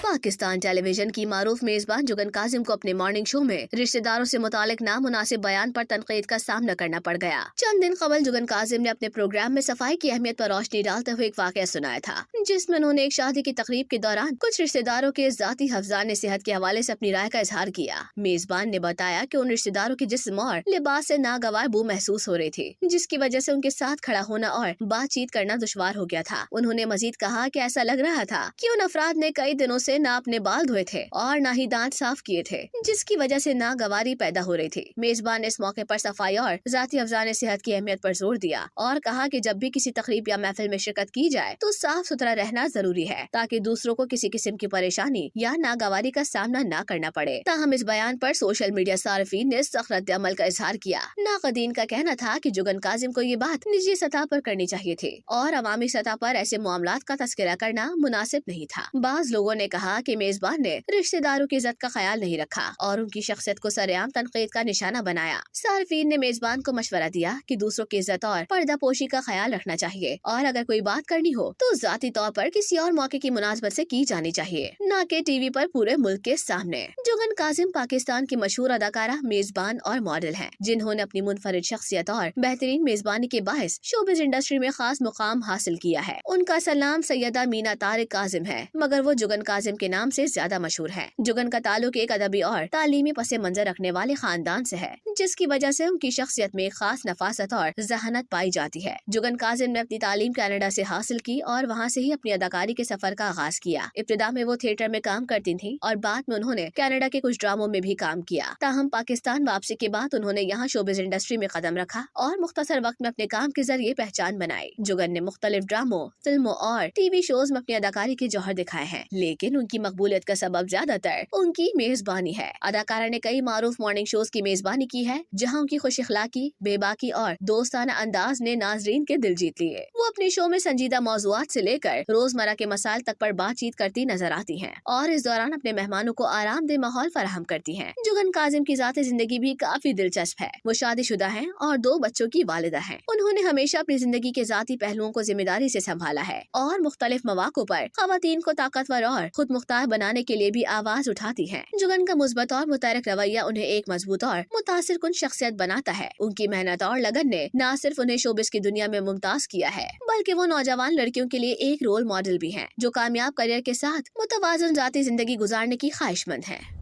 Pakistan television की मारूफ मेजबान जुगन काजिम को अपने मॉर्निंग शो में रिश्तेदारों से मुतालिक नामुनासिब बयान पर तनकीद का सामना करना पड़ गया। चंद दिन कबल जुगन काजिम ने अपने प्रोग्राम में सफाई की अहमियत पर रोशनी डालते हुए एक वाकया सुनाया था, जिसमें उन्होंने एक शादी की तकरीब के दौरान कुछ रिश्तेदारों के जाती अफजाने सेहत के हवाले से अपनी राय का इजहार किया। मेजबान ने बताया कि उन रिश्तेदारों के जिस्म और लिबास से नागवार बू महसूस हो रही थी, जिसकी वजह से उनके साथ खड़ा होना और बातचीत करना दुश्वार हो गया था। उन्होंने मजीद कहा कि ऐसा लग रहा था कि उन अफराद ने कई दिनों से ना अपने बाल धोए थे और ना ही दांत साफ किए थे, जिसकी वजह से नागवारी पैदा हो रही थी। मेजबान ने इस मौके पर सफाई और जाती अफजाने सेहत की अहमियत पर जोर दिया और कहा कि जब भी किसी तकरीब या महफिल में शिरकत की जाए तो साफ सुथरा रहना जरूरी है, ताकि दूसरों को किसी किस्म की परेशानी या नागवारी का सामना न करना पड़े। ताहम इस बयान पर सोशल मीडिया सार्फिन ने सख्त रद्द अमल का इजहार किया। नाक़दीन का कहना था कि जुगन काजिम को ये बात निजी सतह पर करनी चाहिए थी और अवामी सतह पर ऐसे मामलात का तस्करा करना मुनासिब नहीं था। बाज लोगों ने कहा कि मेजबान ने रिश्तेदारों की इज्जत का ख्याल नहीं रखा और उनकी शख्सियत को सरेआम तनकीद का निशाना बनाया। सार्फिन ने मेजबान को मशवरा दिया कि दूसरों की इज्जत और पर्दा पोशी का ख्याल रखना चाहिए और अगर कोई बात करनी हो तो जाती तौर पर किसी और मौके की मुनासबत से की जानी चाहिए, न कि टीवी पर पूरे मुल्क के सामने। जुगन काजिम पाकिस्तान की मशहूर अदाकारा, मेजबान और मॉडल हैं, जिन्होंने अपनी मुनफरिद शख्सियत और बेहतरीन मेजबानी के बायस शोबिज इंडस्ट्री में खास मुकाम हासिल किया है। उनका सलाम सैयदा मीना तारिक काजिम है, मगर वो जुगन काजिम के नाम से ज्यादा मशहूर है। जुगन का ताल्लुक एक अदबी और तालीमी पसे मंजर रखने वाले खानदान से है, जिसकी वजह से उनकी शख्सियत में खास नफासत और जहानत पाई जाती है। जुगन काजिम ने अपनी तालीम कनाडा से हासिल की और वहाँ से ही अपनी अदाकारी के सफर का आगाज किया। इब्तिदा में वो थिएटर में काम करती थी और बाद में उन्होंने कनाडा के कुछ ड्रामों में भी काम किया। ताहम पाकिस्तान वापसी के बाद उन्होंने यहाँ शोबिज इंडस्ट्री में कदम रखा और मुख्तसर वक्त में अपने काम के जरिए पहचान बनाई। जुगन ने मुख्तलिफ ड्रामों, फिल्मों और टीवी शोज में अपनी अदाकारी के जौहर दिखाए हैं, लेकिन उनकी मकबूलियत का सबब ज्यादातर उनकी मेजबानी है। अदाकारा ने कई मारूफ मॉर्निंग शोज की मेजबानी की है, जहाँ उनकी खुश इखलाकी, बेबाकी और दोस्ताना अंदाज ने नाजरीन के दिल जीत लिए। वो अपने शो में संजीदा मौज़ूआत से लेकर रोजमर्रा के मसाइल तक पर बातचीत करती नजर आती हैं और इस दौरान अपने मेहमानों को आरामदेह माहौल फराहम करती हैं। जुगन काजिम की ज़ाती जिंदगी भी काफी दिलचस्प है। वो शादीशुदा हैं और 2 बच्चों की वालिदा हैं। उन्होंने हमेशा अपनी जिंदगी के ज़ाती पहलुओं को जिम्मेदारी से संभाला है और मुख्तलिफ मौक़ों पर ख़वातीन को ताकतवर और खुद मुख्तार बनाने के लिए भी आवाज उठाती हैं। जुगन का मुस्बत और मुतहरिक रवैया उन्हें एक मजबूत और मुतासिर कुन शख्सियत बनाता है। उनकी मेहनत और लगन ने न सिर्फ उन्हें शोबिस की दुनिया में मुमताज किया है, बल्कि वो नौजवान लड़कियों के लिए एक रोल मॉडल भी हैं, जो कामयाब करियर के साथ मुतवाज़न ज़ाती जिंदगी गुजारने की ख्वाहिशमंद हैं।